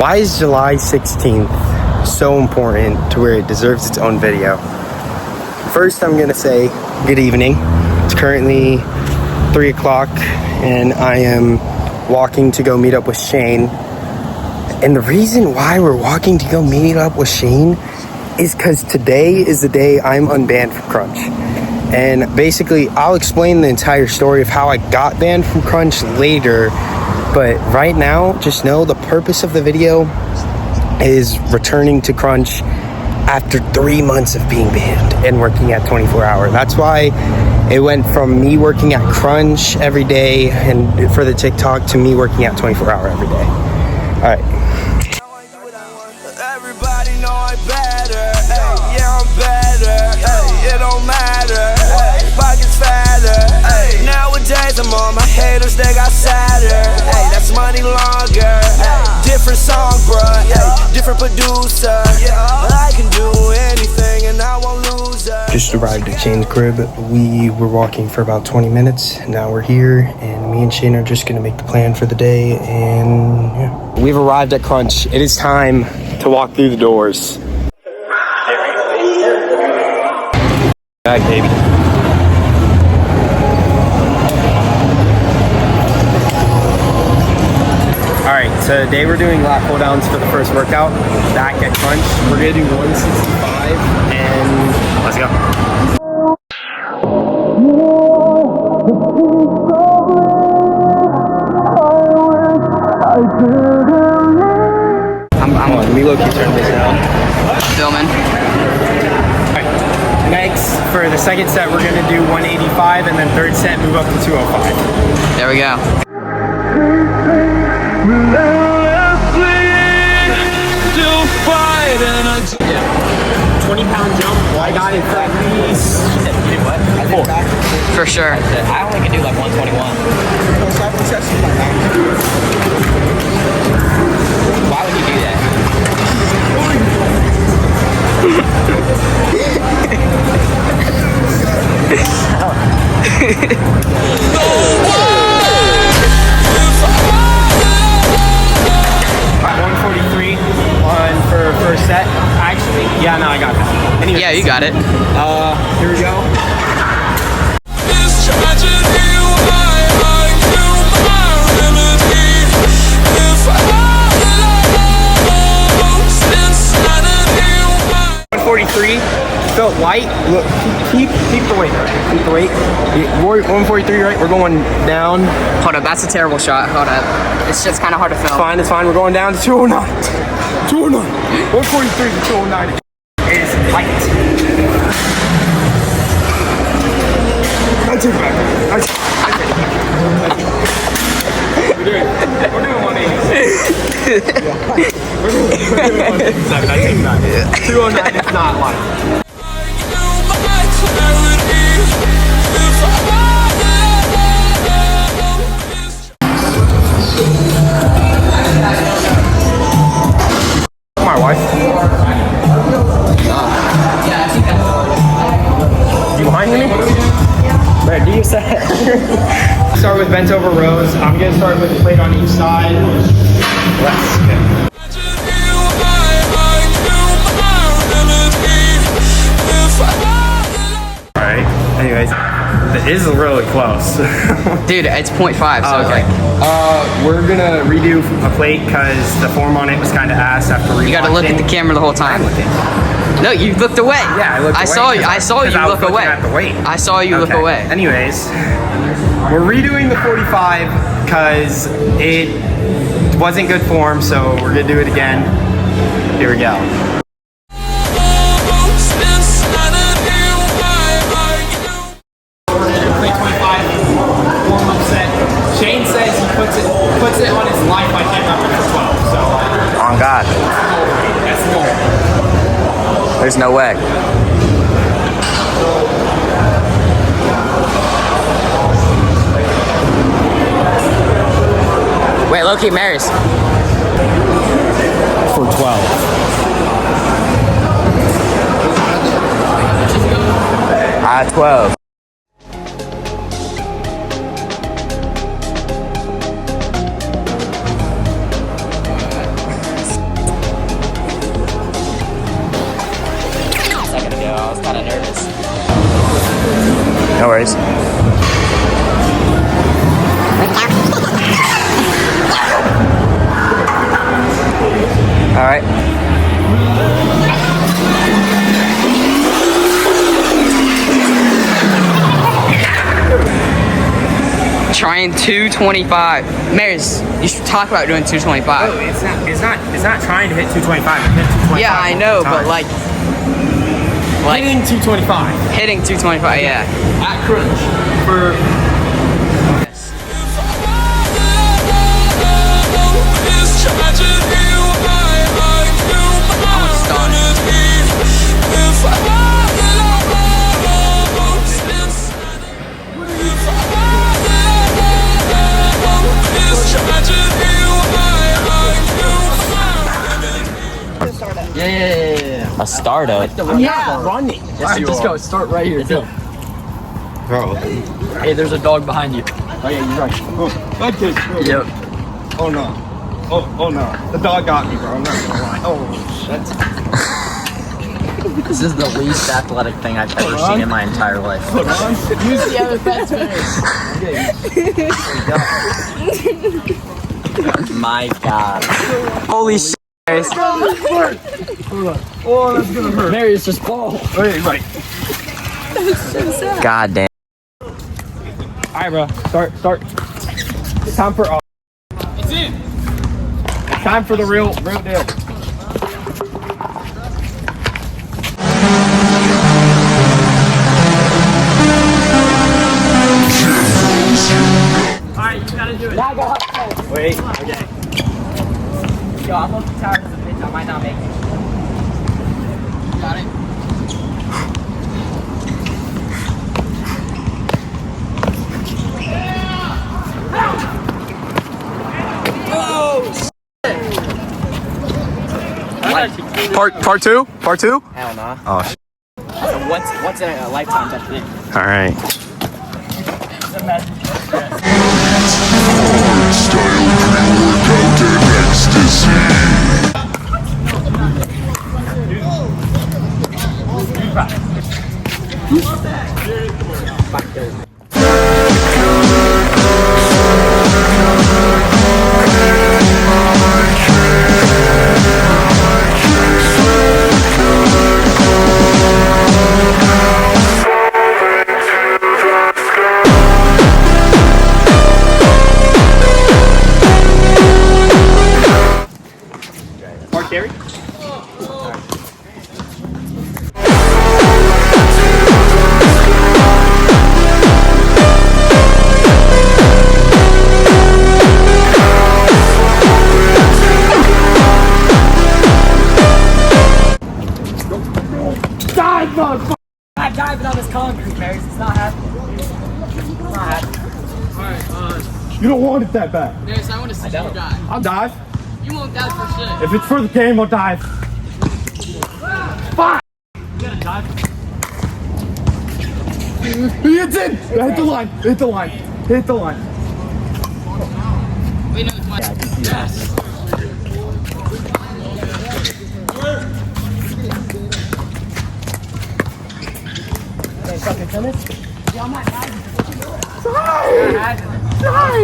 Why is July 16th so important to where it deserves its own video? First, I'm gonna say good evening. It's currently 3 o'clock and I am walking to go meet up with Shane. And the reason why we're walking to go meet up with Shane is because today is the day I'm unbanned from Crunch. And basically, I'll explain the entire story of how I got banned from Crunch later. But right now, just know the purpose of the video is returning to Crunch after 3 months of being banned and working at 24 hour. That's why it went from me working at Crunch every day and for the TikTok to me working at 24 hour every day. All right. Everybody know I'm better. Ay, yeah, I'm better. Ay, it don't matter. Ay, pockets fatter. Ay, nowadays I'm on my haters, they got sadder. Ay, that's money longer. Ay, different song, bruh. Ay, different producer. I can do anything and I won't lose her. Just arrived at Shane's crib. We were walking for about 20 minutes. Now we're here, and me and Shane are just gonna make the plan for the day. And yeah, we've arrived at Crunch. It is time to walk through the doors. Back, baby. Alright, so today we're doing lat pull downs for the first workout back at Crunch. We're gonna do 165 and let's go. Hold on, let me low-key turn this down. Filming. Alright, next for the second set we're gonna do 185 and then third set move up to 205. There we go. 20-pound jump, I got it for at least... You did what? 4. For sure. I only can do like 121. Why would you do that? Alright, 143 on for first set. Actually, yeah, no, I got that. Anyways, Yeah, you got it. Here we go. Felt light. Look, keep the weight. Keep the weight. 143, right? We're going down. Hold up, that's a terrible shot. Hold up. This shit's kind of hard to film. It's fine. We're going down to 209. 209. 143 to 209 is light. I took it back. We're doing 180. We're doing 187. I take it back. 209 is not light. My wife. Do you mind me? Where do you set? Start with bent over rows. I'm gonna start with a plate on each side. Let's go. Alright, anyways, it is really close. Dude, it's 0.5, so okay. We're gonna redo a plate because the form on it was kind of ass after rewatching. you gotta look at the camera the whole time. No, you looked away. Yeah, I looked away. I saw you look away. At the weight. I saw you look away. Anyways, we're redoing the 45 because it wasn't good form, so we're gonna do it again. Here we go. Shane says he puts it on his life by getting up at 12. So On God. that's the goal. There's no way. Wait, low-key Maris. For 12. 12. stars. All right. Trying 225. Maris, you should talk about doing 225. Oh, it's not trying to hit 225. It hit 225. Yeah, I know, but like hitting 225. hitting 225, yeah. At crunch for. Yes. A startup. Yeah, running. Alright, just go. Start right here. Go. Bro. Hey, there's a dog behind you. Oh yeah, you're right. Okay. Yep. Oh no. Oh no. The dog got me, bro. I'm not gonna lie. Oh shit. This is the least athletic thing I've ever seen in my entire life. Hold on. Use the other fence My God. Holy shit. Maris. Oh, that's gonna hurt. Marius, just fall. Wait, right. God damn. Alright, bro. Start. It's time for It's in. It's time for the real deal. Alright, you gotta do it. Now go. Wait. Okay. Yo, I'm looking tired of the pitch. I might not make it. Got it. Part two? Hell no. Oh, shit. What's in a lifetime type thing? All right. Gary? Die, motherfucker! I'm diving on this concrete, Maris. It's not happening. It's not happening. You don't want it that bad. Maris, I want to see you dive. I'll dive. You won't dive for shit. If it's for the game, I'll dive. Fuck! You gotta dive. It's in! Hit the line. Wait, no, it's my... Yes.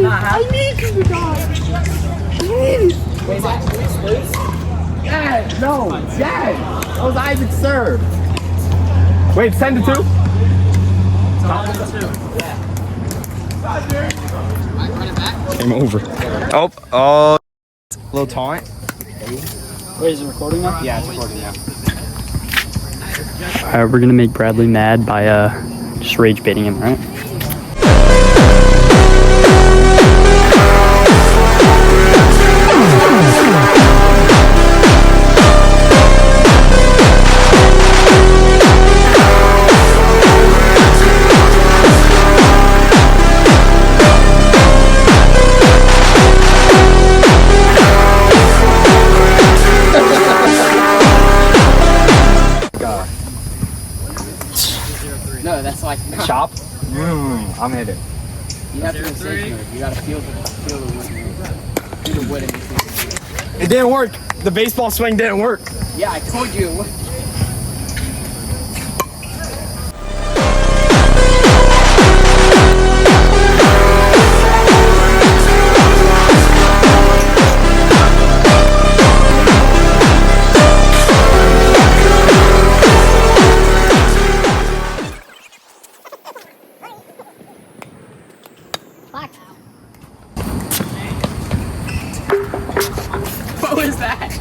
I need you to die. Please. Wait, is that loose? Dad, no. Dad. That was Isaac's serve. Wait, it's 10-2? Run it back. Game over. Oh. Little taunt. Wait, is it recording now? Yeah, it's recording now. Alright, we're gonna make Bradley mad by just rage baiting him, right? No, that's like... Chop? I'm hit it. You have to go safe mode. You gotta feel the wood. Feel the wood in between. It didn't work. The baseball swing didn't work. Yeah, I told you it would.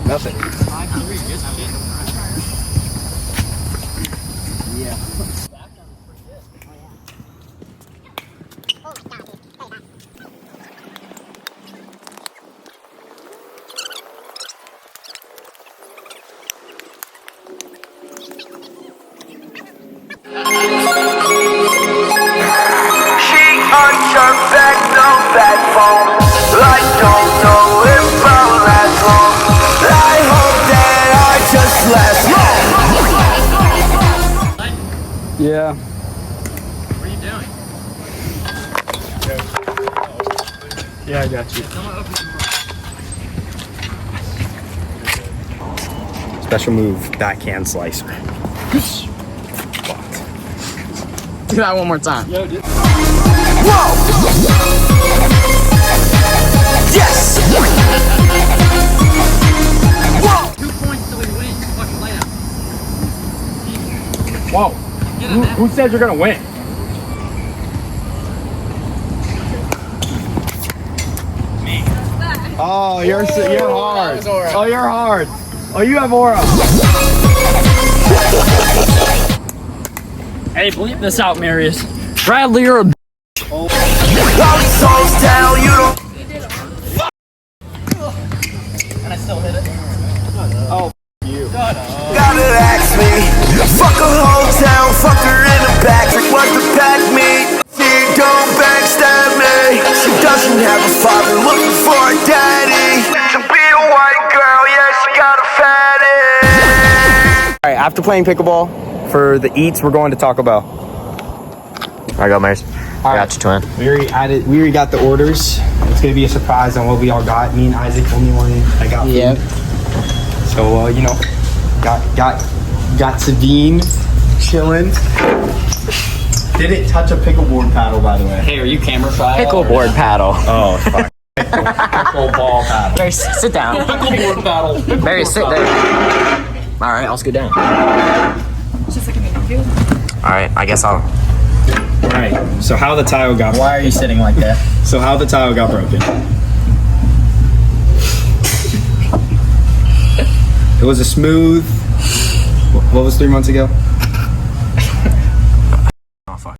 Nothing. Yeah. What are you doing? Yeah, I got you. Special move, backhand slicer. Do that one more time. Yes! Whoa! 2 points till he wins. Fucking lay out. Whoa. Who said you're gonna win? Me. Oh, you're hard. Oh, you're hard. Oh, you have aura. Hey, bleep this out, Marius. Bradley, you're a All these songs tell you don't. And I still hit it. Gotta ask me. Fuck a whole town, fuck her in the back. Like what to pack me. She don't backstab me. She doesn't have a father looking for a daddy. To be a white girl, yeah, she got a fatty. All right, after playing pickleball, for the eats, we're going to Taco Bell. I got Maris. I got you, twin. We already got the orders. It's gonna be a surprise on what we all got. Me and Isaac only one I got. Yep. Food. So you know, got Sabine chilling. Didn't touch a pickleboard paddle, by the way. Hey, are you camera shy? Pickleboard paddle. Oh, fuck. Pickleball paddle. Mary, sit down. Pickleboard battle. Mary, sit there. All right, I'll scoot down. Just like an interview. All right, I guess I'll. All right. So how the tile got? Why are you sitting like that? So how the tile got broken? It was a smooth. What was 3 months ago? Oh fuck.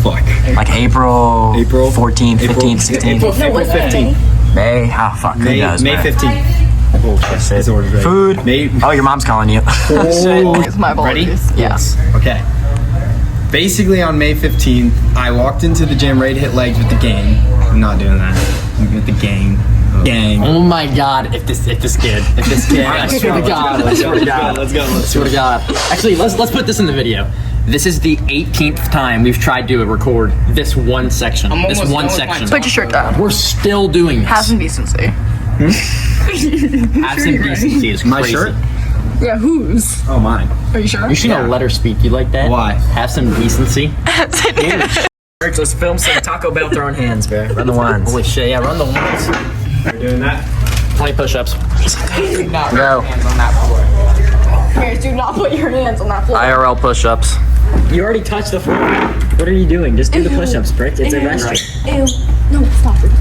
Fuck. Like April 14th, 15th, 16th. April 15th. May. Oh fuck. Who knows, May man? 15th. Oh shit. This order's ready. Food. May. Oh, your mom's calling you. It's my Ready? Yes. Okay. Basically, on May 15th, I walked into the gym ready to hit legs with the gang. I'm not doing that. I'm with the gang. Gang. Oh my god, if this kid, I swear to God, Let's go. Let's go. swear to God. Actually, let's put this in the video. This is the 18th time we've tried to record this one section. This almost one done with my section. Put your shirt down. We're still doing this. Have some decency. Have some decency is crazy. My shirt? Yeah, whose? Oh, mine. Are you sure? You should know letter speak. You like that? Why? Have some decency. Let's film some Taco Bell throwing hands, bro. Run the ones. Holy shit, yeah, run the ones. Are you doing that? 20 push-ups. Go. Marius, do not put your hands on that floor. IRL push-ups. You already touched the floor. What are you doing? Just do the push-ups, Brick. It's a restaurant. Ew. No, stop it.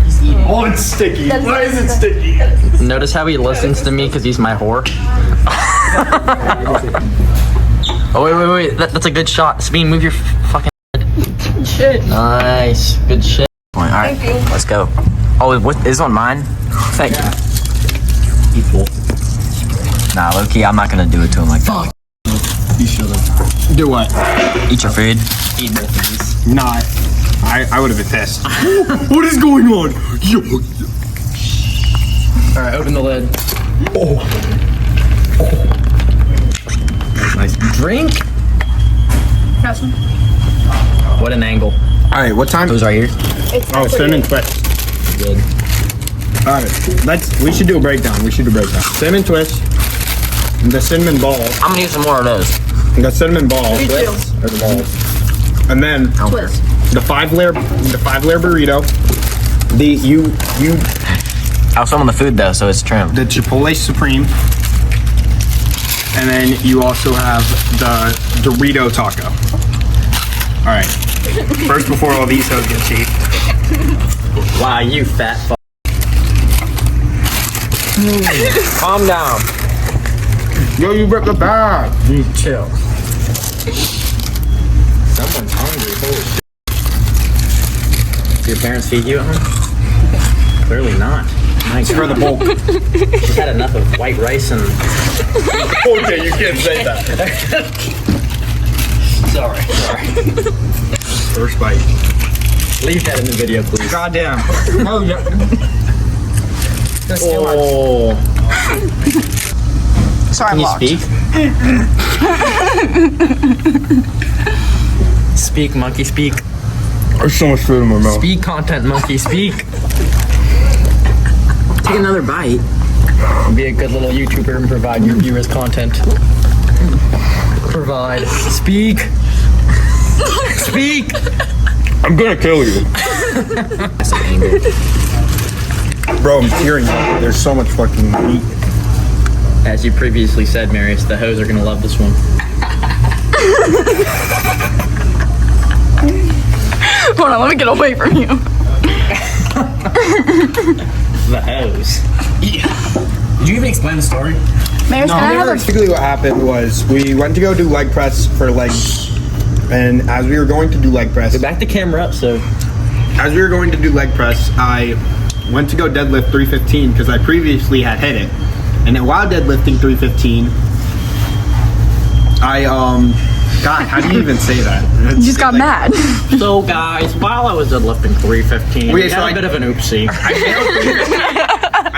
Oh, it's sticky. Why is it sticky? Notice how he listens to me because he's my whore? Oh, wait. That's a good shot. Sabine, move your fucking head. Shit. Nice. Good shit. All right, Thank you. let's go. Oh, what is on mine? Thank you. Equal. Nah, low-key, I'm not gonna do it to him like that. You should have. Do what? Eat your food. Eat both of these. Not. I would have been pissed. What is going on? Alright, open the lid. Nice. Drink? Have some. What an angle. All right, what time? Those right here. It's Oh, cinnamon twist. Good. All right, we should do a breakdown. Cinnamon twist. The cinnamon balls. I'm gonna use some more of those. The cinnamon balls. Me too. Or the balls. And then Twist. the five layer burrito. You I was on the food though, so it's trimmed. the Chipotle Supreme. And then you also have the Dorito taco. All right. First, before all these hoes get cheap. Wow, you fat fuck. Calm down. Yo, you ripped the bag. Chill. Someone's hungry. Holy shit. Do your parents feed you at home? Clearly not. My God. For the bulk. You've had enough of white rice and. Okay, you can't say that. Sorry. First bite. Leave that in the video, please. Goddamn. Oh, yeah. Oh. Sorry, I'm Can you locked. speak? Speak, monkey, speak. There's so much food in my mouth. Speak, content monkey, speak. Take another bite. Be a good little YouTuber and provide your viewers content. Provide. Speak. Speak. I'm gonna kill you. That's an angle. Bro, I'm tearing up. There's so much fucking meat. As you previously said, Marius, the hoes are gonna love this one. Hold on, let me get away from you. The hoes. Did you even explain the story? Mayor's can I have a Basically what happened was we went to go do leg press for legs. And as we were going to do leg press, Back the camera up, so. I went to go deadlift 315 because I previously had hit it. And then while deadlifting 315, God, how do you even say that? You just got mad. So guys, while I was deadlifting 315, we had a bit of an oopsie.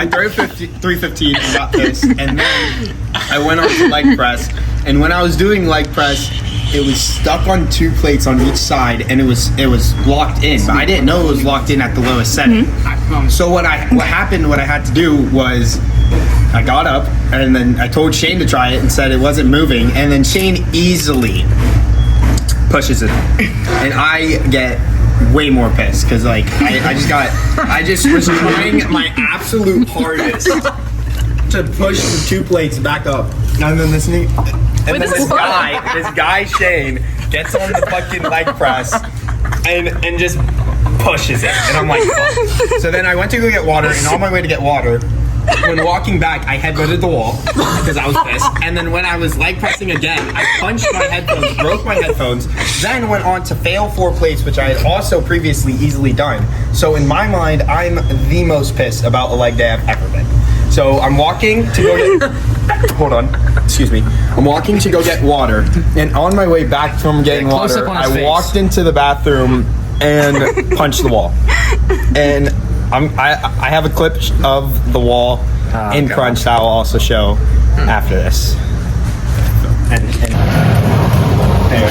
I threw 315 and got pissed, and then I went on to leg press. And when I was doing leg press, it was stuck on 2 plates on each side, and it was locked in. But I didn't know it was locked in at the lowest setting. So what happened? What I had to do was I got up, and then I told Shane to try it and said it wasn't moving, and then Shane easily pushes it, and I get way more pissed because like I just was trying my absolute hardest to push the 2 plates back up, and then this guy Shane gets on the fucking leg press and just pushes it, and I'm like, fuck. So then I went to go get water, and on my way to get water, when walking back, I headbutted the wall because I was pissed. And then when I was leg pressing again, I punched my headphones, broke my headphones, then went on to fail 4 plates, which I had also previously easily done. So in my mind, I'm the most pissed about a leg day I've ever been. So I'm walking to go get... Hold on. Excuse me. I'm walking to go get water. And on my way back from getting water, I walked into the bathroom and punched the wall. And... I have a clip of the wall in Crunch that I'll also show after this. And there.